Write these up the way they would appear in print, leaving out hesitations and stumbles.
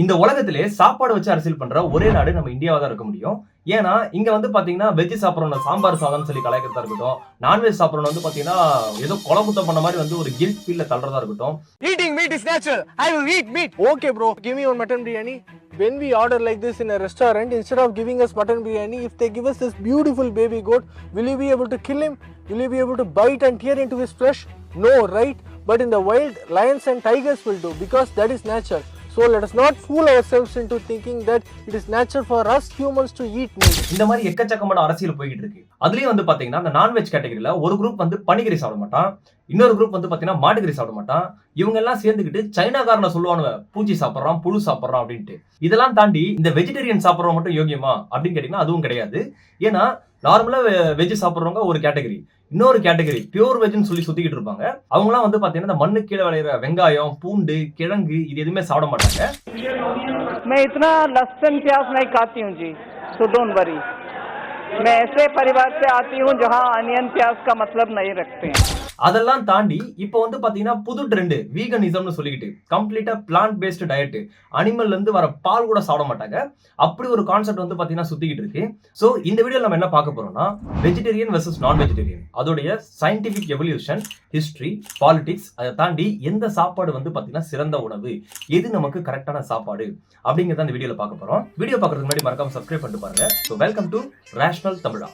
இந்த உலகத்திலே சாப்பாடு வச்சு அரசியல் பண்ற ஒரே நாடு நம்ம இந்தியாவா தான் இருக்க முடியும். ஏன்னா, இங்க வந்து பாத்தீங்கன்னா, வெஜ் சாப்பிடுறவன சாம்பார் சாதம்னு சொல்லி கலாய்க்கிறதா இருக்கட்டும். நான்வெஜ் சாப்பிடுறவன வந்து பாத்தீங்கன்னா, ஏதோ கொலை குத்தம் பண்ண மாரி வந்து ஒரு கில்ட் ஃபீல்ல தள்ளுறதா இருக்கட்டும். Eating meat is natural. I will eat meat. Okay, bro. Give me one mutton biryani. When we order like this in a restaurant, instead of giving us mutton biryani, if they give us this beautiful baby goat, will you be able to kill him? Will you be able to bite and tear into his flesh? No, right? But in the wild, lions and tigers will do because that is nature. So let us not fool ourselves into thinking that it is natural for us humans to eat meat. இந்த மாதிரி எக்கச்சக்கமான அரசியல் போயிட்டு இருக்கு. அதுலயும் வந்து பாத்தீங்கன்னா, அந்த நான்வெஜ் கேட்டகரியில ஒரு குரூப் வந்து பனிக்கறி சாப்பிட மாட்டான். இன்னொரு குரூப் வந்து பாத்தீங்கன்னா, மாட்டுக்கறி சாப்பிட மாட்டான். இவங்க எல்லாம் சேர்ந்துக்கிட்டு சைனாக்காரனை சொல்லுவானுவ, பூச்சி சாப்பிடுறான், புழு சாப்பிடுறான் அப்படின்ட்டு. இதெல்லாம் தாண்டி இந்த வெஜிடேரியன் சாப்பிடுறவங்க மட்டும் யோகியமா அப்படின்னு கேட்டீங்கன்னா அதுவும் கிடையாது. ஏன்னா நார்மலா வெஜ் சாப்பிடுறவங்க ஒரு கேட்டகரி, இன்னொரு கேட்டகரி பியூர் வெஜ்னு சொல்லி சுத்திக்கிட்டு இருப்பாங்க. அவங்கலாம் வந்து பாத்தீங்கன்னா இந்த மண்ணு கீழே விளையிற வெங்காயம், பூண்டு, கிழங்கு இது எதுவுமே சாப்பிட மாட்டாங்க. मैं इतना लहसुन प्याज नहीं खाती हूँ जी, so don't worry. मैं ऐसे परिवार से आती हूँ जहाँ अनियन प्याज का मतलब नहीं रखते हैं. அதெல்லாம் தாண்டி இப்போ வந்து பாத்தீங்கன்னா புது ட்ரெண்ட் வீகனிசம்னு சொல்லிக்கிட்டு கம்ப்ளீட்டா பிளான்ட் பேஸ்டு டயட், அனிமல்ல இருந்து வர பால் கூட சாப்பிட மாட்டாங்க. அப்படி ஒரு கான்செப்ட் வந்து பாத்தீங்கன்னா சுத்திக்கிட்டு இருக்கு. சோ இந்த வீடியோல நம்ம என்ன பார்க்க போறோம்னா வெஜிடேரியன் வெர்சஸ் நான் வெஜிடேரியன், அதோடைய சயின்டிபிக் எவல்யூஷன், ஹிஸ்டரி, பாலிடிக்ஸ், அதை தாண்டி எந்த சாப்பாடு வந்து பாத்தீங்கன்னா சிறந்த உணவு, எது நமக்கு கரெக்டான சாப்பாடு அப்படிங்கறத இந்த வீடியோல பார்க்க போறோம். வீடியோ பார்க்கறதுக்கு முன்னாடி மறக்காம சப்ஸ்கிரைப் பண்ணிட்டு பாருங்க. சோ வெல்கம் டு ரேஷனல் தமிழா.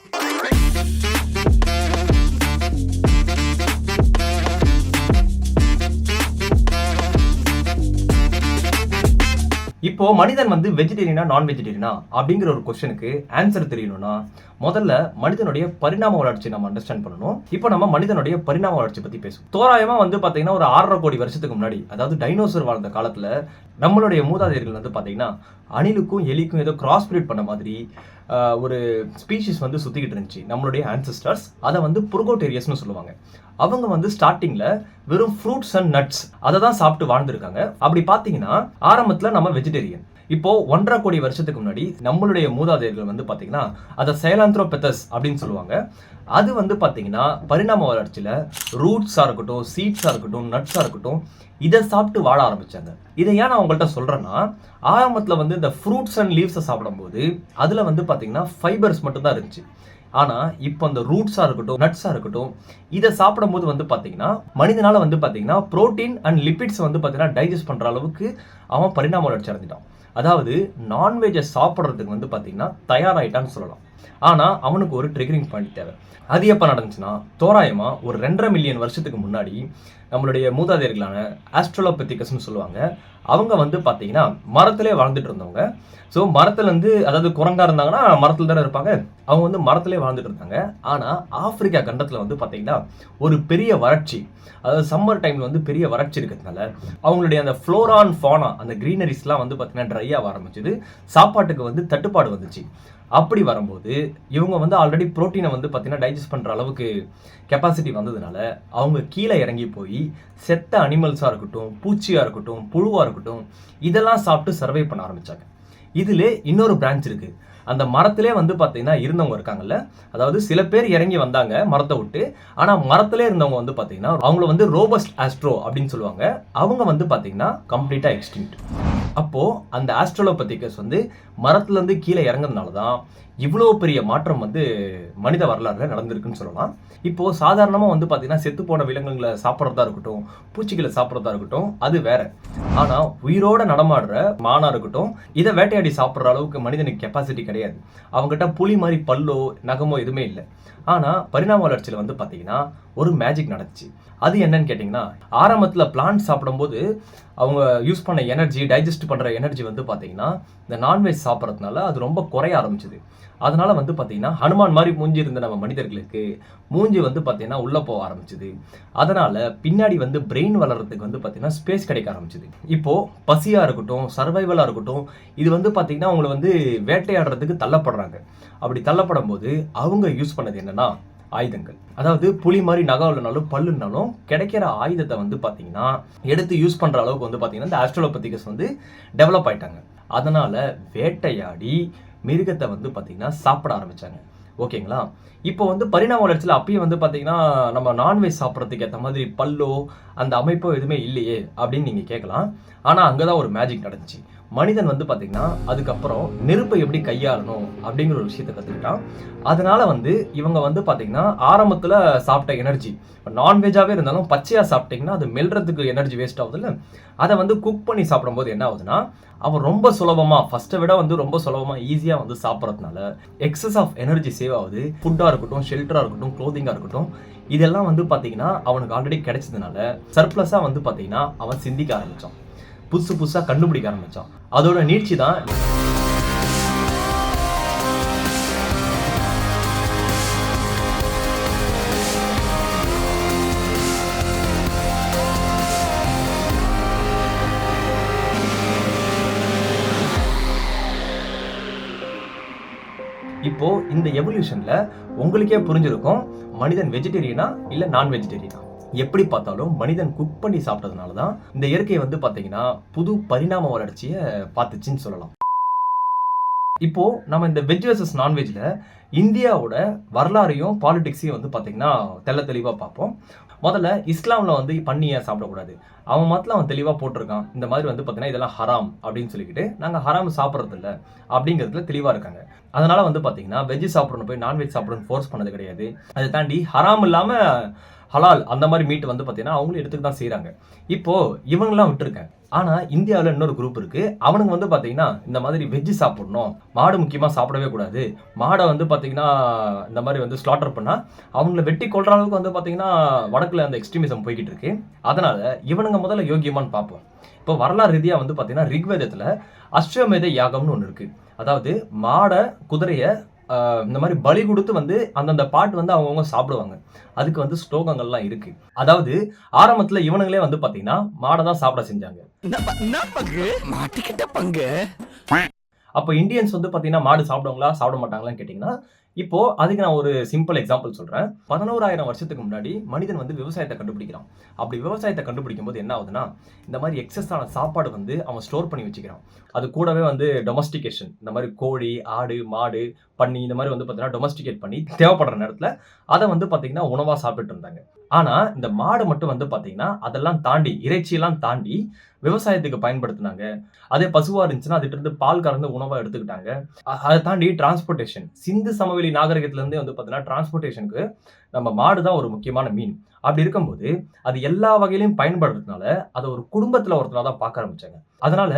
இப்போ மனிதன் வந்து வெஜிடேரியனா நான் வெஜிடேரியனா அப்படிங்கிற ஒரு கொஸ்டினுக்கு ஆன்சர் தெரியணும்னா முதல்ல மனிதனுடைய பரிணாம வளர்ச்சி நம்ம அண்டர்ஸ்டாண்ட் பண்ணணும். இப்போ நம்ம மனிதனுடைய பரிணாம வளர்ச்சி பத்தி பேசுவோம். தோராயமா வந்து பாத்தீங்கன்னா ஒரு 6.5 கோடி வருஷத்துக்கு முன்னாடி, அதாவது டைனோசர் வாழ்ந்த காலத்துல நம்மளுடைய மூதாதையர்கள் வந்து பாத்தீங்கன்னா அணிலுக்கும் எலிக்கும் ஏதோ கிராஸ் பிரீட் பண்ண மாதிரி ஒரு ஸ்பீஷிஸ் வந்து சுத்திக்கிட்டு இருந்துச்சு. நம்மளுடைய ஆன்செஸ்டர்ஸ் அதை வந்து புர்கோட்டேரியஸ்னு சொல்லுவாங்க. அவங்க வந்து ஸ்டார்டிங்ல வெறும் ஃப்ரூட்ஸ் அண்ட் நட்ஸ் அதை தான் சாப்பிட்டு வாழ்ந்துருக்காங்க. அப்படி பாத்தீங்கன்னா ஆரம்பத்துல நம்ம வெஜிடேரியன். இப்போ 1.5 கோடி வருஷத்துக்கு முன்னாடி நம்மளுடைய மூதாதையர்கள் வந்து பாத்தீங்கன்னா அதை சைலாந்த்ரோபெத்தஸ் அப்படின்னு சொல்லுவாங்க. அது வந்து பாத்தீங்கன்னா பரிணாம வளர்ச்சியில ரூட்ஸா இருக்கட்டும், சீட்ஸா இருக்கட்டும், நட்ஸா இருக்கட்டும், இதை சாப்பிட்டு வாழ ஆரம்பிச்சாங்க. இதை ஏன் நான் உங்கள்கிட்ட சொல்றேன்னா, ஆரம்பத்துல வந்து இந்த ஃப்ரூட்ஸ் அண்ட் லீவ்ஸை சாப்பிடும்போது அதுல வந்து பாத்தீங்கன்னா ஃபைபர்ஸ் மட்டும் தான் இருந்துச்சு. ஆனா இப்போ அந்த ரூட்ஸா இருக்கட்டும், நட்ஸா இருக்கட்டும், இதை சாப்பிடும்போது வந்து பாத்தீங்கன்னா மனிதனால வந்து பாத்தீங்கன்னா புரோட்டீன் அண்ட் லிபிட்ஸ் வந்து பாத்தீங்கன்னா டைஜஸ்ட் பண்ற அளவுக்கு அவன் பரிணாம வளர்ச்சி அடைஞ்சிட்டான். அதாவது நான்வெஜ்ஜை சாப்பிட்றதுக்கு வந்து பாத்தீங்கன்னா தயாராயிட்டான்னு சொல்லலாம். ஆனா அவனுக்கு ஒரு ட்ரிகரிங் பாயிண்ட் தேவை. அது எப்போ நடந்துச்சுன்னா தோராயமா ஒரு 2.5 மில்லியன் வருஷத்துக்கு முன்னாடி நம்மளுடைய மூதாதையர்களான ஆஸ்ட்ரலோபெத்திகஸ்ன்னு சொல்லுவாங்க. அவங்க வந்து பார்த்தீங்கன்னா மரத்திலே வாழ்ந்துட்டு இருந்தவங்க. ஸோ மரத்துலேருந்து, அதாவது குரங்கா இருந்தாங்கன்னா மரத்தில் தானே இருப்பாங்க, அவங்க வந்து மரத்திலே வாழ்ந்துட்டு இருந்தாங்க. ஆனால் ஆப்பிரிக்கா கண்டத்தில் வந்து பார்த்தீங்கன்னா ஒரு பெரிய வறட்சி, அதாவது சம்மர் டைமில் வந்து பெரிய வறட்சி இருக்கிறதுனால அவங்களுடைய அந்த ஃப்ளோரான் ஃபானா, அந்த க்ரீனரிஸ்லாம் வந்து பார்த்தீங்கன்னா ட்ரை ஆக ஆரம்பிச்சுது. சாப்பாட்டுக்கு வந்து தட்டுப்பாடு வந்துச்சு. அப்படி வரும்போது இவங்க வந்து ஆல்ரெடி புரோட்டீனை வந்து பார்த்தீங்கன்னா டைஜஸ்ட் பண்ணுற அளவுக்கு கெப்பாசிட்டி வந்ததுனால அவங்க கீழே இறங்கி போய் செத்த அனிமல்ஸாக இருக்கட்டும், பூச்சியாக இருக்கட்டும், புழுவாக இருக்கட்டும், இதெல்லாம் சாப்பிட்டு சர்வை பண்ண ஆரம்பித்தாங்க. இதில் இன்னொரு பிரான்ச் இருக்குது. அந்த மரத்திலே வந்து பார்த்தீங்கன்னா இருந்தவங்க இருக்காங்கல்ல, அதாவது சில பேர் இறங்கி வந்தாங்க மரத்தை விட்டு. ஆனால் மரத்திலே இருந்தவங்க வந்து பார்த்தீங்கன்னா அவங்கள வந்து ரோபஸ்ட் ஆஸ்ட்ரோ அப்படின்னு சொல்லுவாங்க. அவங்க வந்து பார்த்தீங்கன்னா கம்ப்ளீட்டாக எக்ஸ்டிங்க்ட். அப்போ அந்த ஆஸ்ட்ரலோபெத்திகஸ் வந்து மரத்துலேருந்து கீழே இறங்குறதுனால தான் இவ்வளோ பெரிய மாற்றம் வந்து மனித வரலாறுல நடந்திருக்குன்னு சொல்லலாம். இப்போ சாதாரணமாக வந்து பார்த்தீங்கன்னா செத்து போன விலங்குகளை சாப்பிட்றதா இருக்கட்டும், பூச்சிகளை சாப்பிட்றதா இருக்கட்டும், அது வேற. ஆனால் உயிரோட நடமாடுற மானா இருக்கட்டும், இதை வேட்டையாடி சாப்பிட்ற அளவுக்கு மனிதனுக்கு கெப்பாசிட்டி கிடையாது. அவங்ககிட்ட புலி மாதிரி பல்லோ நகமோ எதுவுமே இல்லை. ஆனால் பரிணாம வளர்ச்சியில் வந்து பார்த்தீங்கன்னா ஒரு மேஜிக் நடந்துச்சு. அது என்னன்னு கேட்டிங்கன்னா, ஆரம்பத்தில் பிளான்ட் சாப்பிடும்போது அவங்க யூஸ் பண்ண எனர்ஜி, டைஜஸ்ட் பண்ணுற எனர்ஜி வந்து பார்த்தீங்கன்னா இந்த நான்வெஜ் சாப்பிட்றதுனால அது ரொம்ப குறைய ஆரம்பிச்சுது. அதனால வந்து பார்த்தீங்கன்னா ஹனுமான் மாதிரி மூஞ்சி இருந்த நம்ம மனிதர்களுக்கு மூஞ்சி வந்து பார்த்தீங்கன்னா உள்ளே போக ஆரம்பிச்சுது. அதனால பின்னாடி வந்து பிரெயின் வளர்கிறதுக்கு வந்து பார்த்தீங்கன்னா ஸ்பேஸ் கிடைக்க ஆரம்பிச்சுது. இப்போ பசியாக இருக்கட்டும், சர்வைவலாக இருக்கட்டும், இது வந்து பார்த்தீங்கன்னா அவங்களை வந்து வேட்டையாடுறதுக்கு தள்ளப்படுறாங்க. அப்படி தள்ளப்படும் போது அவங்க யூஸ் பண்ணது என்னன்னா ஆயுதங்கள். அதாவது புலி மாதிரி நகம் இல்லைனாலும் பல்லுனாலும் கிடைக்கிற ஆயுதத்தை வந்து பார்த்தீங்கன்னா எடுத்து யூஸ் பண்ணுற அளவுக்கு வந்து பார்த்தீங்கன்னா இந்த ஆஸ்ட்ரலோபெத்திகஸ் வந்து டெவலப் ஆயிட்டாங்க. அதனால வேட்டையாடி மிருகத்தை வந்து பார்த்தீங்கன்னா சாப்பிட ஆரம்பிச்சாங்க. ஓகேங்களா? இப்போ வந்து பரிணாம வளர்ச்சியில் அப்பயும் வந்து பார்த்தீங்கன்னா நம்ம நான்வெஜ் சாப்பிட்றதுக்கு ஏற்ற மாதிரி பல்லோ அந்த அமைப்போ எதுவுமே இல்லையே அப்படின்னு நீங்கள் கேட்கலாம். ஆனால் அங்கே தான் ஒரு மேஜிக் நடந்துச்சு. மனிதன் வந்து பார்த்தீங்கன்னா அதுக்கப்புறம் நெருப்பை எப்படி கையாளணும் அப்படிங்கிற ஒரு விஷயத்தை கற்றுக்கிட்டான். அதனால வந்து இவங்க வந்து பார்த்தீங்கன்னா ஆரம்பத்தில் சாப்பிட்ட எனர்ஜி, நான்வெஜ்ஜாகவே இருந்தாலும் பச்சையாக சாப்பிட்டிங்கன்னா அது மெல்றதுக்கு எனர்ஜி வேஸ்ட் ஆகுதுல்ல, அதை வந்து குக் பண்ணி சாப்பிடும்போது என்ன ஆகுதுன்னா அவன் ரொம்ப சுலபமாக ஃபஸ்ட்டை விட வந்து ரொம்ப சுலபமாக ஈஸியாக வந்து சாப்பிட்றதுனால எக்ஸஸ் ஆஃப் எனர்ஜி சேவ் ஆகுது. ஃபுட்டாக இருக்கட்டும், ஷெல்டராக இருக்கட்டும், க்ளோதிங்காக இருக்கட்டும், இதெல்லாம் வந்து பார்த்தீங்கன்னா அவனுக்கு ஆல்ரெடி கிடைச்சதுனால சர்ப்ளஸாக வந்து பார்த்தீங்கன்னா அவன் சிந்திக்க ஆரம்பித்தான், புதுசாக கண்டுபிடிக்க ஆரம்பித்தான். அதோட நீட்சி தான் இப்போ இந்த எவல்யூஷன்ல உங்களுக்கே புரிஞ்சிருக்கும் மனிதன் வெஜிடேரியனா இல்ல நான் வெஜிடேரியனா. எப்படி பார்த்தாலும் மனிதன் குக் பண்ணி சாப்பிட்டதுனால தான் இந்த இயற்கை வந்து பார்த்தீங்கன்னா புது பரிணாம வளர்ச்சியை பார்த்துச்சுன்னு சொல்லலாம். இப்போ நம்ம இந்த வெஜ் வர்சஸ் நான்வெஜ்ல இந்தியாவோட வரலாறையும் பாலிடிக்ஸையும் வந்து பார்த்தீங்கன்னா தெளிவாக பார்ப்போம். முதல்ல இஸ்லாமில் வந்து பன்னியை சாப்பிடக்கூடாது. அவன் மதத்தில் அவன் தெளிவாக போட்டிருக்கான், இந்த மாதிரி வந்து பார்த்தீங்கன்னா இதெல்லாம் ஹராம் அப்படின்னு சொல்லிக்கிட்டு நாங்கள் ஹராம் சாப்பிட்றது இல்லை அப்படிங்கிறதுல தெளிவாக இருக்காங்க. அதனால வந்து பார்த்தீங்கன்னா வெஜ் சாப்பிடணும் போய் நான்வெஜ் சாப்பிடணும்னு ஃபோர்ஸ் பண்ணது கிடையாது. அதை தாண்டி ஹராம் இல்லாமல் ஹலால் அந்த மாதிரி மீட் வந்து பார்த்தீங்கன்னா அவங்களும் எடுத்துக்க தான் செய்கிறாங்க. இப்போது இவங்கெல்லாம் விட்டுருக்கேன். ஆனால் இந்தியாவில் இன்னொரு குரூப் இருக்குது. அவனுங்க வந்து பார்த்தீங்கன்னா இந்த மாதிரி வெஜ்ஜு சாப்பிடணும், மாடு முக்கியமாக சாப்பிடவே கூடாது, மாடை வந்து பார்த்தீங்கன்னா இந்த மாதிரி வந்து ஸ்லாட்டர் பண்ணால் அவங்கள வெட்டி கொள்கிற அளவுக்கு வந்து பார்த்தீங்கன்னா வடக்கில் அந்த எக்ஸ்ட்ரீமிசம் போய்கிட்டு இருக்கு. அதனால் இவனுங்க முதல்ல யோகியமானு பார்ப்போம். இப்போ வரலாறு ரீதியாக வந்து பார்த்தீங்கன்னா ரிக்வேதத்தில் அஸ்வமேத யாகம்னு ஒன்று இருக்குது. அதாவது மாடை, குதிரையை இந்த மாதிரி பலி கொடுத்து வந்து அந்தந்த பாட்டு வந்து அவங்கவுங்க சாப்பிடுவாங்க. அதுக்கு வந்து ஸ்லோகங்கள்லாம் இருக்கு. அதாவது ஆரம்பத்துல இவனுங்களே வந்து பாத்தீங்கன்னா மாடை தான் சாப்பிட செஞ்சாங்க. அப்போ இந்தியன்ஸ் வந்து பாத்தீங்கன்னா மாடு சாப்பிடுவாங்களா சாப்பிட மாட்டாங்களான்னு கேட்டீங்கன்னா, இப்போ அதுக்கு நான் ஒரு சிம்பிள் எக்ஸாம்பிள் சொல்றேன். 11,000 வருஷத்துக்கு முன்னாடி மனிதன் வந்து விவசாயத்தை கண்டுபிடிக்கிறான். அப்படி விவசாயத்தை கண்டுபிடிக்கும் போது என்ன ஆகுதுன்னா இந்த மாதிரி எக்ஸஸான சாப்பாடு வந்து அவன் ஸ்டோர் பண்ணி வச்சுக்கிறான். அது கூடவே வந்து டொமஸ்டிகேஷன், இந்த மாதிரி கோழி, ஆடு, மாடு, பன்னி இந்த மாதிரி வந்து பார்த்தீங்கன்னா டொமஸ்டிகேட் பண்ணி தேவைப்படுற நேரத்தில் அதை வந்து பார்த்தீங்கன்னா உணவாக சாப்பிட்டு இருந்தாங்க. ஆனால் இந்த மாடு மட்டும் வந்து பார்த்தீங்கன்னா அதெல்லாம் தாண்டி, இறைச்சியெல்லாம் தாண்டி விவசாயத்துக்கு பயன்படுத்தினாங்க. அதே பசுவாக இருந்துச்சுன்னா அதுட்டு இருந்து பால் கறந்து உணவாக எடுத்துக்கிட்டாங்க. அதை தாண்டி டிரான்ஸ்போர்ட்டேஷன், சிந்து சமவெளி நாகரிகத்திலேருந்தே வந்து பார்த்தீங்கன்னா டிரான்ஸ்போர்ட்டேஷனுக்கு நம்ம மாடு தான் ஒரு முக்கியமான மீன். அப்படி இருக்கும்போது அது எல்லா வகையிலையும் பயன்படுறதுனால அதை ஒரு குடும்பத்தில் ஒருத்தராக தான் பார்க்க ஆரம்பிச்சாங்க. அதனால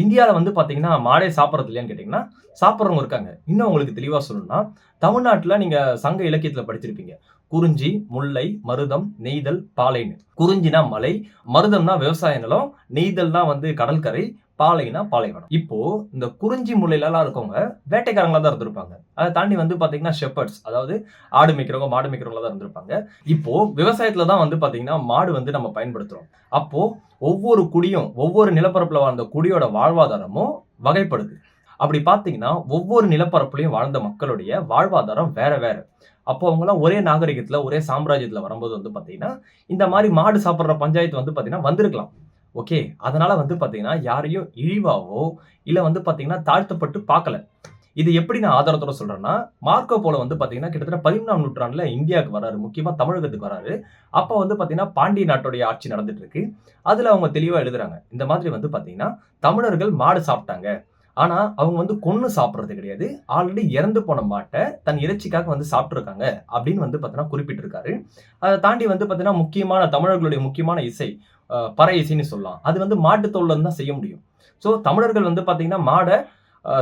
இந்தியாவில் வந்து பார்த்தீங்கன்னா மாடே சாப்பிட்றது இல்லையான்னு கேட்டிங்கன்னா சாப்பிட்றவங்க இருக்காங்க. இன்னும் உங்களுக்கு தெளிவாக சொல்லணும்னா தமிழ்நாட்டில் நீங்கள் சங்க இலக்கியத்தில் படிச்சிருப்பீங்க. குறிஞ்சி, முல்லை, மருதம், நெய்தல், பாலைன்னு. குறிஞ்சினா மலை, மருதம்னா விவசாய நிலம், நெய்தல்னா வந்து கடற்கரை, பாலைனா பாலைவனம். இப்போ இந்த குறிஞ்சி முல்லையிலலாம் இருக்கவங்க வேட்டைக்காரங்களா தான் இருந்திருப்பாங்க. அதை தாண்டி வந்து பாத்தீங்கன்னா ஷெப்பர்ட்ஸ், அதாவது ஆடு மேய்க்கிறவங்க, மாடு மேய்க்கிறவங்களா தான் இருந்திருப்பாங்க. இப்போ விவசாயத்துல தான் வந்து பாத்தீங்கன்னா மாடு வந்து நம்ம பயன்படுத்துறோம். அப்போ ஒவ்வொரு குடியும், ஒவ்வொரு நிலப்பரப்புல வாழ்ந்த குடியோட வாழ்வாதாரமும் வகைப்படுது. அப்படி பாத்தீங்கன்னா ஒவ்வொரு நிலப்பரப்புலையும் வாழ்ந்த மக்களுடைய வாழ்வாதாரம் வேற வேற. அப்போ அவங்களாம் ஒரே நாகரிகத்துல, ஒரே சாம்ராஜ்யத்துல வரும்போது வந்து பாத்தீங்கன்னா இந்த மாதிரி மாடு சாப்பிட்ற பஞ்சாயத்து வந்து பாத்தீங்கன்னா வந்திருக்கலாம். ஓகே, அதனால வந்து பாத்தீங்கன்னா யாரையும் இழிவாவோ இல்ல வந்து பாத்தீங்கன்னா தாழ்த்தப்பட்டு பார்க்கல. இது எப்படி நான் ஆதாரத்தோட சொல்றேன்னா, மார்க்கோ போலோ வந்து பாத்தீங்கன்னா கிட்டத்தட்ட 13ஆம் நூற்றாண்டுல இந்தியாவுக்கு வராரு, முக்கியமா தமிழகத்துக்கு வராரு. அப்ப வந்து பாத்தீங்கன்னா பாண்டிய நாட்டுடைய ஆட்சி நடந்துட்டு இருக்கு. அதுல அவங்க தெளிவா எழுதுறாங்க, இந்த மாதிரி வந்து பாத்தீங்கன்னா தமிழர்கள் மாடு சாப்பிட்டாங்க, ஆனா அவங்க வந்து கொன்னு சாப்பிட்றது கிடையாது, ஆல்ரெடி இறந்து போன மாட்டை தன் இறைச்சிக்காக வந்து சாப்பிட்டுருக்காங்க அப்படின்னு வந்து பாத்தீங்கன்னா குறிப்பிட்டிருக்காரு. அதை தாண்டி வந்து பாத்தீங்கன்னா முக்கியமான தமிழர்களுடைய முக்கியமான இசை பறை இசைன்னு சொல்லலாம். அது வந்து மாட்டு தோல்ல இருந்து தான் செய்ய முடியும். ஸோ தமிழர்கள் வந்து பாத்தீங்கன்னா மாடை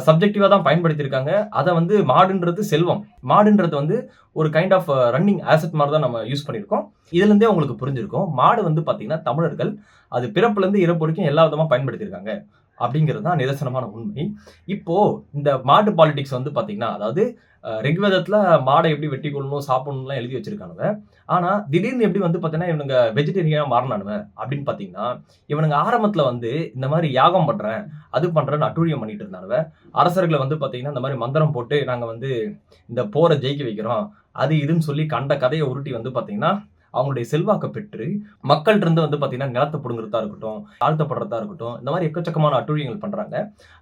சப்ஜெக்டிவா தான் பயன்படுத்தியிருக்காங்க. அதை வந்து மாடுன்றது செல்வம், மாடுன்றது வந்து ஒரு கைண்ட் ஆஃப் ரன்னிங் ஆசெட் மாதிரி தான் நம்ம யூஸ் பண்ணியிருக்கோம். இதுல இருந்தே உங்களுக்கு புரிஞ்சிருக்கும் மாடு வந்து பாத்தீங்கன்னா தமிழர்கள் அது பிறப்புல இருந்து இறப்பு வரைக்கும் எல்லா விதமா பயன்படுத்தியிருக்காங்க அப்படிங்கிறது தான் நிதர்சனமான உண்மை. இப்போ இந்த மாடு பாலிடிக்ஸ் வந்து பாத்தீங்கன்னா, அதாவது ரிக்வேதத்துல மாடை எப்படி வெட்டி கொள்ளணும், சாப்பிடணும்லாம் எழுதி வச்சிருக்கானுங்க. ஆனா திடீர்னு எப்படி வந்து பாத்தீங்கன்னா இவனுங்க வெஜிடேரியனா மாறினானுவ அப்படின்னு பாத்தீங்கன்னா, இவனுங்க ஆரம்பத்துல வந்து இந்த மாதிரி யாகம் பண்றேன், அது பண்றேன்னு அட்டூழியம் பண்ணிட்டு இருந்தானுவ. அரசர்களை வந்து பாத்தீங்கன்னா இந்த மாதிரி மந்திரம் போட்டு நாங்க வந்து இந்த போரை ஜெயிக்க வைக்கிறோம், அது இதுன்னு சொல்லி கண்ட கதையை உருட்டி வந்து பாத்தீங்கன்னா அவங்களுடைய செல்வாக்க பெற்று மக்கள்கிட்ட இருந்து வந்து பாத்தீங்கன்னா நிலத்தை புடுங்குறதா இருக்கட்டும், தாழ்த்தப்படுறதா இருக்கட்டும், இந்த மாதிரி எக்கச்சக்கமான அட்டூழியங்கள் பண்றாங்க.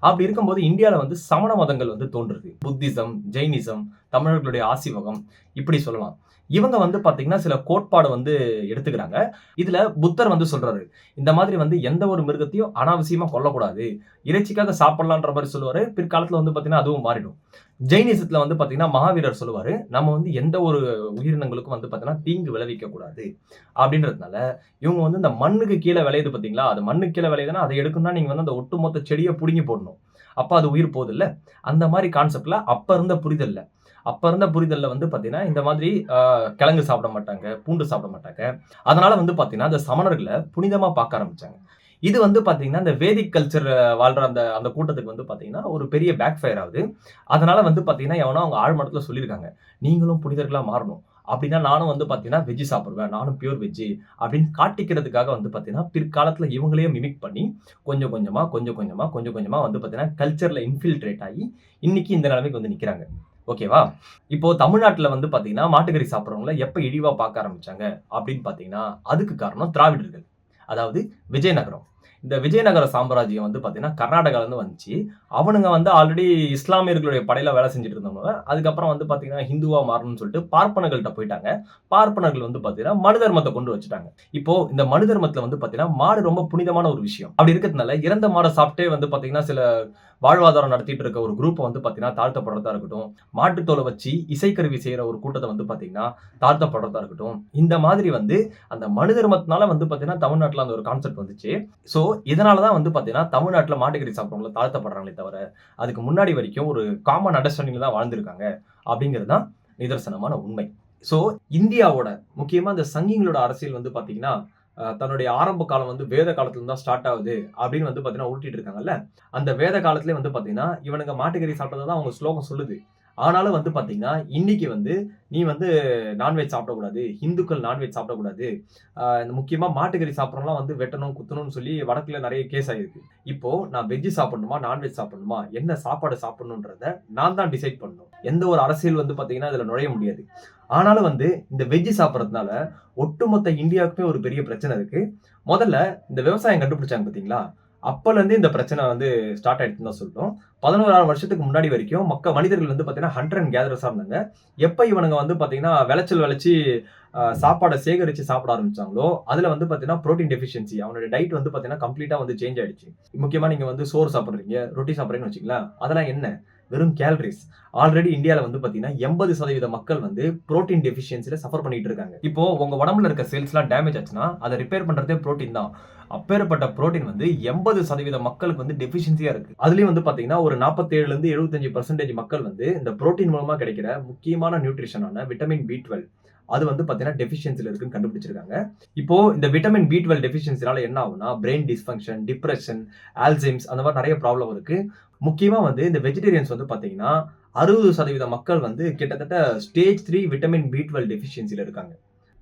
அப்படி இருக்கும்போது இந்தியாவில் வந்து சமண மதங்கள் வந்து தோன்றுது. புத்திசம், ஜெயினிசம், தமிழர்களுடைய ஆசிவகம் இப்படி சொல்லலாம். இவங்க வந்து பாத்தீங்கன்னா சில கோட்பாடு வந்து எடுத்துக்கிறாங்க. இதுல புத்தர் வந்து சொல்றாரு, இந்த மாதிரி வந்து எந்த ஒரு மிருகத்தையும் அனாவசியமா கொல்லக்கூடாது, இறைச்சிக்காக சாப்பிடலான்ற மாதிரி சொல்லுவாரு. பிற்காலத்துல வந்து பாத்தீங்கன்னா அதுவும் மாறிடும். ஜெயினிசத்துல வந்து பாத்தீங்கன்னா மகாவீரர் சொல்லுவாரு, நம்ம வந்து எந்த ஒரு உயிரினங்களுக்கும் வந்து பாத்தீங்கன்னா தீங்கு விளைவிக்க கூடாது அப்படின்றதுனால இவங்க வந்து இந்த மண்ணுக்கு கீழே விளையுது பாத்தீங்களா, அது மண்ணுக்கு கீழே விளையுதுன்னா அதை எடுக்கணும்னா நீங்க வந்து அந்த ஒட்டுமொத்த செடியை புடுங்கி போடணும். அப்ப அது உயிர் போகுது இல்ல. அந்த மாதிரி கான்செப்ட்ல அப்ப இருந்த புரிதல்ல வந்து பாத்தீங்கன்னா இந்த மாதிரி கிழங்கு சாப்பிட மாட்டாங்க, பூண்டு சாப்பிட மாட்டாங்க. அதனால வந்து பாத்தீங்கன்னா அந்த சமணர்களை புனிதமா பார்க்க ஆரம்பிச்சாங்க. இது வந்து பாத்தீங்கன்னா இந்த வேதிக் கல்ச்சர் வாழ்ற அந்த அந்த கூட்டத்துக்கு வந்து பாத்தீங்கன்னா ஒரு பெரிய பேக் ஃபயர் ஆகுது. அதனால வந்து பாத்தீங்கன்னா எவனோ அவங்க ஆழ்மனத்துல சொல்லியிருக்காங்க, நீங்களும் புனிதர்களா மாறணும் அப்படின்னா நானும் வந்து பாத்தீங்கன்னா வெஜ் சாப்பிடுவேன், நானும் பியூர் வெஜ் அப்படின்னு காட்டிக்கிறதுக்காக வந்து பாத்தீங்கன்னா பிற்காலத்துல இவங்களையே மிமிக் பண்ணி கொஞ்சம் கொஞ்சமா வந்து பாத்தீங்கன்னா கல்ச்சர்ல இன்ஃபில்ட்ரேட் ஆகி இன்னைக்கு இந்த நிலைமைக்கு வந்து நிக்கிறாங்க. ஓகேவா? இப்போ தமிழ்நாட்டுல வந்து பாத்தீங்கன்னா மாட்டுக்கறி சாப்பிடுறவங்கள எப்ப இழிவா பார்க்க ஆரம்பிச்சாங்க அப்படின்னு பாத்தீங்கன்னா அதுக்கு காரணம் திராவிடர்கள். அதாவது விஜயநகரம். இந்த விஜயநகர சாம்ராஜ்யம் வந்து பாத்தீங்கன்னா கர்நாடகால இருந்து வந்துச்சு. அவனுங்க வந்து ஆல்ரெடி இஸ்லாமியர்களுடைய படையில வேலை செஞ்சுட்டு இருந்தவங்க. அதுக்கப்புறம் வந்து பாத்தீங்கன்னா ஹிந்துவா மாறணும்னு சொல்லிட்டு பார்ப்பனர்கள்ட்ட போயிட்டாங்க. பார்ப்பனர்கள் வந்து பாத்தீங்கன்னா மனு தர்மத்தை கொண்டு வச்சுட்டாங்க. இப்போ இந்த மனு தர்மத்துல வந்து பாத்தீங்கன்னா மாடு ரொம்ப புனிதமான ஒரு விஷயம். அப்படி இருக்கிறதுனால இறந்த மாடை சாப்பிட்டே வந்து பாத்தீங்கன்னா சில வாழ்வாதாரம் நடத்திட்டு இருக்க ஒரு குரூப் வந்து பாத்தீங்கன்னா தாழ்த்தப்படுறதா இருக்கட்டும், மாட்டுத்தோலை வச்சு இசைக்கருவி செய்யற ஒரு கூட்டத்தை வந்து பாத்தீங்கன்னா தாழ்த்தப்படுறதா இருக்கட்டும், இந்த மாதிரி வந்து அந்த மனு தர்மத்தினால வந்து பாத்தீங்கன்னா தமிழ்நாட்டுல அந்த ஒரு கான்செப்ட் வந்துச்சு. சோ இதனாலதான் வந்து பாத்தீங்கன்னா தமிழ்நாட்டுல மாட்டுக்கறி சாப்பிடுறவங்க தாழ்த்தப்படுறாங்களே தவிர அதுக்கு முன்னாடி வரைக்கும் ஒரு காமன் அண்டர்ஸ்டாண்டிங்ல தான் வாழ்ந்திருக்காங்க அப்படிங்கிறது தான் நிதர்சனமான உண்மை. சோ இந்தியாவோட முக்கியமா இந்த சங்கிங்களோட அரசியல் வந்து பாத்தீங்கன்னா தன்னுடைய ஆரம்ப காலம் வந்து வேத காலத்துல இருந்து தான் ஸ்டார்ட் ஆகுது அப்படின்னு வந்து பாத்தீங்கன்னா உருட்டிட்டு இருக்காங்கல்ல. அந்த வேத காலத்திலே வந்து பாத்தீங்கன்னா இவனுங்க மாட்டுக்கறி சாப்பிட்டதான் அவங்க ஸ்லோகம் சொல்லுது. ஆனாலும் வந்து பாத்தீங்கன்னா இன்னைக்கு வந்து நீ வந்து நான்வெஜ் சாப்பிடக்கூடாது, இந்துக்கள் நான்வெஜ் சாப்பிடக்கூடாது, முக்கியமா மாட்டுக்கறி சாப்பிட்றவங்களாம் வந்து வெட்டணும் குத்தணும்னு சொல்லி வடக்குல நிறைய கேஸ் ஆயிருக்கு. இப்போ நான் வெஜ் சாப்பிடணுமா நான்வெஜ் சாப்பிடணுமா என்ன சாப்பாடு சாப்பிடணுன்றத நான் தான் டிசைட் பண்ணணும். எந்த ஒரு அரசியல் வந்து பாத்தீங்கன்னா இதுல நுழைய முடியாது. ஆனாலும் வந்து இந்த வெஜ் சாப்பிட்றதுனால ஒட்டுமொத்த இந்தியாவுக்குமே ஒரு பெரிய பிரச்சனை இருக்கு. முதல்ல இந்த விவசாயம் கண்டுபிடிச்சாங்க பாத்தீங்களா, அப்பல இருந்து இந்த பிரச்சனை வந்து ஸ்டார்ட் ஆயிடுச்சுன்னு தான் சொல்றோம். 11,000 வருஷத்துக்கு முன்னாடி வரைக்கும் மனிதர்கள் வந்து பாத்தீங்கன்னா ஹண்டர் அண்ட் கேதரர்ஸா இருந்தாங்க. எப்ப இவனுங்க வந்து பாத்தீங்கன்னா விளைச்சல் விளைச்சு சாப்பாடை சேகரிச்சு சாப்பிட ஆரம்பிச்சாங்களோ அதுல வந்து பாத்தீங்கன்னா புரோட்டீன் டெஃபிஷியன்சி அவனோட டயட் வந்து பாத்தீங்கன்னா கம்ப்ளீட்டா வந்து சேஞ்ச் ஆயிடுச்சு. முக்கியமா நீங்க வந்து சோறு சாப்பிடுறீங்க, ரொட்டி சாப்பிடுறீங்கன்னு வச்சுக்கலாம், அதெல்லாம் என்ன வெறும் கேலரிஸ். ஆல்ரெடி இந்தியால வந்து பாத்தீங்கன்னா 80% மக்கள் வந்து புரோட்டீன் டெஃபிஷியன்சில சஃபர் பண்ணிட்டு இருக்காங்க. இப்போ உங்க உடம்புல இருக்க செல்ஸ் எல்லாம் டேமேஜ் ஆச்சுன்னா அதை ரிப்பேர் பண்றதே புரோட்டீன் தான். அப்பேற்பட்ட புரோட்டீன் வந்து 80% மக்களுக்கு வந்து டெஃபிஷியன்சியா இருக்கு. அதுலயும் வந்து பாத்தீங்கன்னா ஒரு 47 இருந்து 75% மக்கள் வந்து இந்த புரோட்டீன் மூலமா கிடைக்கிற முக்கியமான நியூட்ரிஷனான விட்டமின் B12 அது வந்து பாத்தீங்கன்னா டெஃபிஷியன்சில இருக்குன்னு கண்டுபிடிச்சிருக்காங்க. இப்போ இந்த விட்டமின் B12 டெஃபிஷியன்சினால என்ன ஆகும்னா பிரெயின் டிஸ்ஃபங்க்ஷன், டிப்ரெஷன், ஆல்சைம்ஸ் அந்த மாதிரி நிறைய ப்ராப்ளம் இருக்கு. முக்கியமா வந்து இந்த வெஜிடேரியன்ஸ் வந்து பாத்தீங்கன்னா 60% மக்கள் வந்து கிட்டத்தட்ட ஸ்டேஜ் 3 விட்டமின் B12 டெஃபிஷியன்சில இருக்காங்க.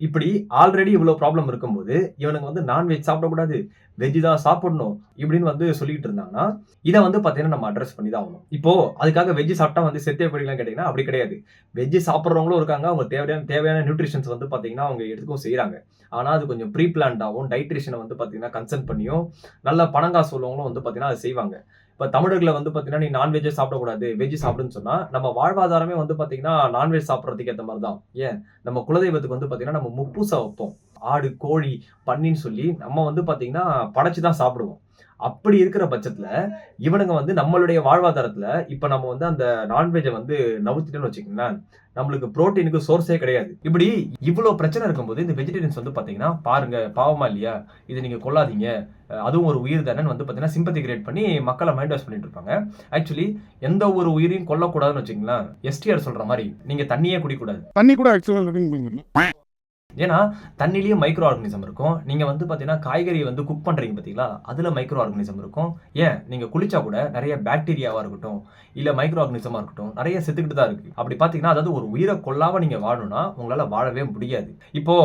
இப்படி ஆல்ரெடி இவ்வளவு ப்ராப்ளம் இருக்கும்போது இவனுங்க வந்து நான்வெஜ் சாப்பிடக்கூடாது, வெஜ் தான் சாப்பிடணும் இப்படின்னு வந்து சொல்லிட்டு இருந்தாங்கன்னா இதை வந்து பாத்தீங்கன்னா நம்ம அட்ரஸ் பண்ணி தான் ஆகணும். இப்போ அதுக்காக வெஜ் சாப்பிட்டா வந்து செத்தே போயிடலாம் கேட்டீங்கன்னா அப்படி கிடையாது. வெஜ் சாப்பிட்றவங்களும் இருக்காங்க, அவங்க தேவையான நியூட்ரிஷன்ஸ் வந்து பாத்தீங்கன்னா அவங்க எடுத்துக்கும் செய்யறாங்க. ஆனா அது கொஞ்சம் ப்ரீ பிளான்டாகவும் டைட்ரிஷனை வந்து பாத்தீங்கன்னா கன்சல்ட் பண்ணியும் நல்ல பணங்காசு உள்ளவங்களும் வந்து பாத்தீங்கன்னா அதை செய்வாங்க. இப்ப தமிழர்களை வந்து பாத்தீங்கன்னா நீ நான்வெஜ்ஜே சாப்பிடக்கூடாது வெஜ் சாப்பிடுன்னு சொன்னா நம்ம வாழ்வாதாரமே வந்து பாத்தீங்கன்னா நான்வெஜ் சாப்பிடறதுக்கு ஏற்ற மாதிரி தான். ஏன் நம்ம குலதெய்வத்துக்கு வந்து பாத்தீங்கன்னா நம்ம முப்பூசை வைப்போம், ஆடு கோழி பன்னின்னு சொல்லி நம்ம வந்து பாத்தீங்கன்னா படைச்சுதான் சாப்பிடுவோம். அப்படி இருக்கிற பட்சத்துல இவனுங்க வந்து நம்மளுடைய வாழ்வாதாரத்துல இப்ப நம்ம வந்து அந்த நான்வெஜ்ஜை வந்து நவுத்திட்டோம்னு வச்சுக்கோங்களேன், நம்மளுக்கு புரோட்டீனுக்கு சோர்ஸே கிடையாது. இப்படி இவ்வளவு பிரச்சனை இருக்கும்போது இந்த வெஜிடேரியன்ஸ் வந்து பாத்தீங்கன்னா பாருங்க பாவமா இல்லையா, இதை நீங்க கொல்லாதீங்க, அதுவும் ஒரு உயிர் தானே வந்து பாத்தீங்கன்னா சிம்பத்தி கிரியேட் பண்ணி மக்களை மைண்ட் வாஷ் பண்ணிட்டு இருப்பாங்க. ஆக்சுவலி எந்த ஒரு உயிரையும் கொல்லக்கூடாதுன்னு வச்சுக்கோங்களேன். எஸ்டிஆர் சொல்ற மாதிரி நீங்க தண்ணியே குடிக்கூடாது. தண்ணி கூட ஆக்சுவலா ஏன்னா தண்ணிலேயே மைக்ரோ ஆர்கனிசம் இருக்கும். நீங்க வந்து பாத்தீங்கன்னா காய்கறி வந்து குக் பண்றீங்க பாத்தீங்களா, அதுல மைக்ரோ ஆர்கனிசம் இருக்கும். ஏன் நீங்க குளிச்சா கூட நிறைய பாக்டீரியாவா இருக்கட்டும் இல்ல மைக்ரோ ஆர்கனிசமா இருக்கட்டும் நிறைய செத்துக்கிட்டு தான் இருக்கு. அப்படி பாத்தீங்கன்னா அதாவது ஒரு உயிரை கொல்லாம நீங்க வாழணும்னா உங்களால வாழவே முடியாது. இப்போ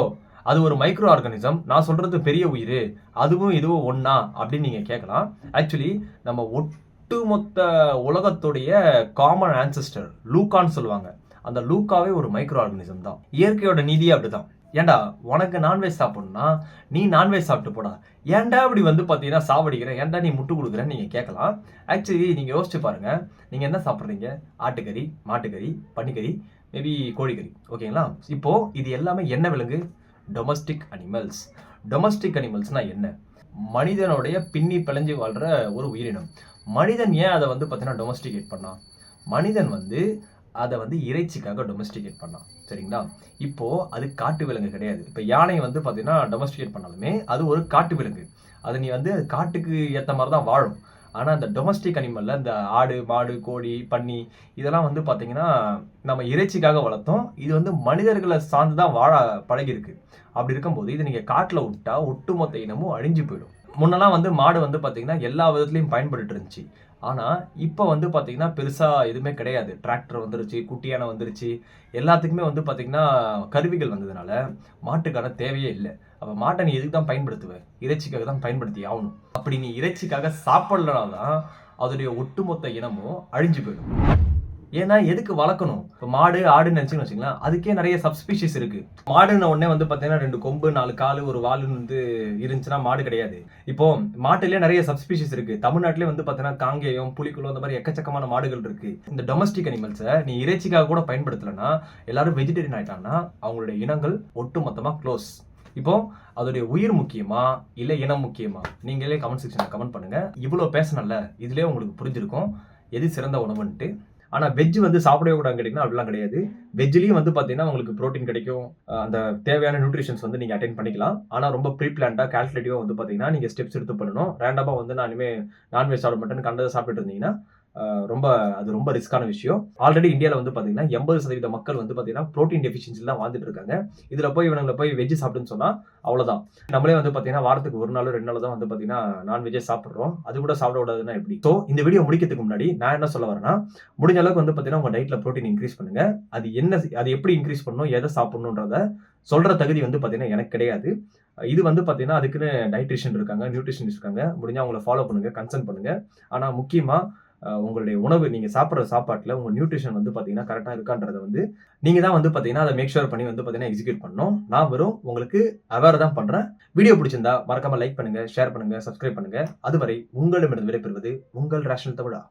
அது ஒரு மைக்ரோ ஆர்கனிசம், நான் சொல்றது பெரிய உயிர், அதுவும் இதுவும் ஒன்னா அப்படின்னு நீங்க கேட்கலாம். ஆக்சுவலி நம்ம ஒட்டுமொத்த உலகத்துடைய காமன் ஆன்செஸ்டர் லூகான்னு சொல்லுவாங்க. அந்த லூகாவே ஒரு மைக்ரோ ஆர்கனிசம் தான். இயற்கையோட நீதியே அப்படிதான். ஏண்டா உனக்கு நான்வெஜ் சாப்பிடணும்னா நீ நான்வெஜ் சாப்பிட்டு போடா, ஏன்டா இப்படி வந்து பாத்தீங்கன்னா சாவடிக்கிற, ஏன்டா நீ முட்டு கொடுக்குறன்னு நீங்க கேட்கலாம். ஆக்சுவலி நீங்க யோசிச்சு பாருங்க, நீங்க என்ன சாப்பிட்றீங்க? ஆட்டுக்கறி, மாட்டுக்கறி, பன்னிக்கறி, மேபி கோழிக்கறி. ஓகேங்களா? இப்போ இது எல்லாமே என்ன விலங்கு? Domestic animals. டொமஸ்டிக் அனிமல்ஸ்னா என்ன? மனிதனுடைய பின்னி பிழைஞ்சு வாழ்ற ஒரு உயிரினம். மனிதன் ஏன் அதை வந்து பார்த்தீங்கன்னா டொமஸ்டிகேட் பண்ணான்? மனிதன் வந்து அதை வந்து இறைச்சிக்காக டொமஸ்டிகேட் பண்ணான். சரிங்களா? இப்போ அது காட்டு விலங்கு கிடையாது. இப்போ யானை வந்து பார்த்தீங்கன்னா டொமஸ்டிகேட் பண்ணாலுமே அது ஒரு காட்டு விலங்கு. அது நீ வந்து காட்டுக்கு ஏற்ற மாதிரி தான் வாழும். ஆனால் இந்த டொமஸ்டிக் அனிமலில் இந்த ஆடு, மாடு, கோழி, பன்னி இதெல்லாம் வந்து பார்த்தீங்கன்னா நம்ம இறைச்சிக்காக வளர்த்தோம். இது வந்து மனிதர்களை சார்ந்து தான் வாழ பழகிருக்கு. அப்படி இருக்கும்போது இது நீங்கள் காட்டில் விட்டா ஒட்டுமொத்த இனமும் அழிஞ்சு போயிடும். முன்னெல்லாம் வந்து மாடு வந்து பார்த்தீங்கன்னா எல்லா விதத்துலையும் பயன்பட்டு இருந்துச்சு. ஆனால் இப்போ வந்து பார்த்தீங்கன்னா பெருசாக எதுவுமே கிடையாது. டிராக்டர் வந்துருச்சு, குட்டியான வந்துருச்சு, எல்லாத்துக்குமே வந்து பார்த்தீங்கன்னா கருவிகள் வந்ததுனால மாட்டுக்கான தேவையே இல்லை. அப்போ மாட்டை நீ எதுக்கு தான் பயன்படுத்துவ? இறைச்சிக்காக தான் பயன்படுத்தி ஆகணும். அப்படி நீ இறைச்சிக்காக சாப்பிடலனா தான் அதோடைய ஒட்டுமொத்த இனமும் அழிஞ்சு போயிடும். ஏன்னா எதுக்கு வளர்க்கணும்? இப்போ மாடு, ஆடுன்னு நினச்சின்னு வச்சுங்களேன், அதுக்கே நிறைய சப்ஸ்பீஷிஸ் இருக்கு. மாடுன்ன உடனே வந்து பார்த்தீங்கன்னா 2 கொம்பு, 4 காலு, ஒரு வாலுன்னு வந்து இருந்துச்சுன்னா மாடு கிடையாது. இப்போ மாட்டுலேயே நிறைய சப்ஸ்பீஷிஸ் இருக்கு. தமிழ்நாட்டிலே வந்து பார்த்தீங்கன்னா காங்கேயம், புலிக்குளம் அந்த மாதிரி எக்கச்சக்கமான மாடுகள் இருக்கு. இந்த டொமஸ்டிக் அனிமல்ஸை நீ இறைச்சிக்காக கூட பயன்படுத்தலைன்னா எல்லாரும் வெஜிடேரியன் ஆயிட்டாங்கன்னா அவங்களுடைய இனங்கள் ஒட்டுமொத்தமாக க்ளோஸ். இப்போ அதோடைய உயிர் முக்கியமா இல்லை இனம் முக்கியமா? நீங்களே கமெண்ட் செக்ஷனில் கமெண்ட் பண்ணுங்க. இவ்வளோ பேசணும்ல, இதுலேயே உங்களுக்கு புரிஞ்சிருக்கும் எது சிறந்த உணவுன்ட்டு. ஆனால் வெஜ் வந்து சாப்பிடவே கூடாது கேட்டிங்கன்னா அப்படிலாம் கிடையாது. வெஜ்லேயும் வந்து பார்த்தீங்கன்னா உங்களுக்கு ப்ரோட்டீன் கிடைக்கும். அந்த தேவையான நியூட்ரிஷன்ஸ் வந்து நீங்கள் அட்டைன் பண்ணிக்கலாம். ஆனால் ரொம்ப ப்ரீ பிளான்டாக கால்குலேட்டிவாக வந்து பார்த்தீங்கன்னா நீங்கள் ஸ்டெப்ஸ் எடுத்து பண்ணணும். ரேண்டமாக வந்து நான் இனிமேல் நான்வெஜ் சாப்பிட மாட்டேன்னு கண்டதை சாப்பிட்டு இருந்தீங்கன்னா அது ரொம்ப ரிஸ்கான விஷயம். ஆல்ரெடி இந்தியாவில் வந்து பார்த்தீங்கன்னா 80% மக்கள் வந்து பார்த்தீங்கன்னா ப்ரோட்டீன் டெஃபிஷியன்சியில் தான் வாழ்ந்துட்டு இருக்காங்க. இதில் போய் இவங்களை போய் வெஜ் சாப்பிட்டுன்னு சொன்னால் அவ்வளோதான். நம்மளே வந்து பார்த்தீங்கன்னா வாரத்துக்கு 1 நாள் 2 நாள் தான் வந்து பார்த்தீங்கன்னா நான்வெஜ்ஜே சாப்பிட்றோம். அது கூட சாப்பிட கூடாதுன்னா எப்படி? ஸோ இந்த வீடியோ முடிக்கிறதுக்கு முன்னாடி நான் என்ன சொல்ல வரேன்னா, முடிஞ்ச அளவுக்கு வந்து பார்த்தீங்கன்னா உங்கள் டயட்டில் ப்ரோட்டீன் இன்க்ரீஸ் பண்ணுங்க. அது எப்படி இன்க்ரீஸ் பண்ணணும், எதை சாப்பிடணுன்றத சொல்கிற தகுதி வந்து பார்த்தீங்கன்னா எனக்கு கிடையாது. இது வந்து பார்த்தீங்கன்னா அதுக்குன்னு டயட்ரிஷியன் இருக்காங்க, நியூட்ரிஷனிஸ்ட் இருக்காங்க. முடிஞ்சால் அவங்கள ஃபாலோ பண்ணுங்க, கன்சல்ட் பண்ணுங்க. ஆனால் முக்கியமாக உங்களுடைய உணவு நீங்கள் சாப்பிட்ற சாப்பாட்டில் உங்கள் நியூட்ரிஷன் வந்து பார்த்தீங்கன்னா கரெக்டாக இருக்கான்றதை வந்து நீங்கள் தான் வந்து பார்த்தீங்கன்னா அதை மேக் ஷூர் பண்ணி வந்து பார்த்தீங்கன்னா எக்ஸிக்யூட் பண்ணணும். நான் வெறும் உங்களுக்கு அவேர் தான் பண்ணுறேன். வீடியோ பிடிச்சிருந்தா மறக்காமல் லைக் பண்ணுங்கள், ஷேர் பண்ணுங்கள், சப்ஸ்கிரைப் பண்ணுங்கள். அதுவரை உங்களிடமிருந்து விடைபெறுவது உங்கள் ரேஷனல் தமிழா.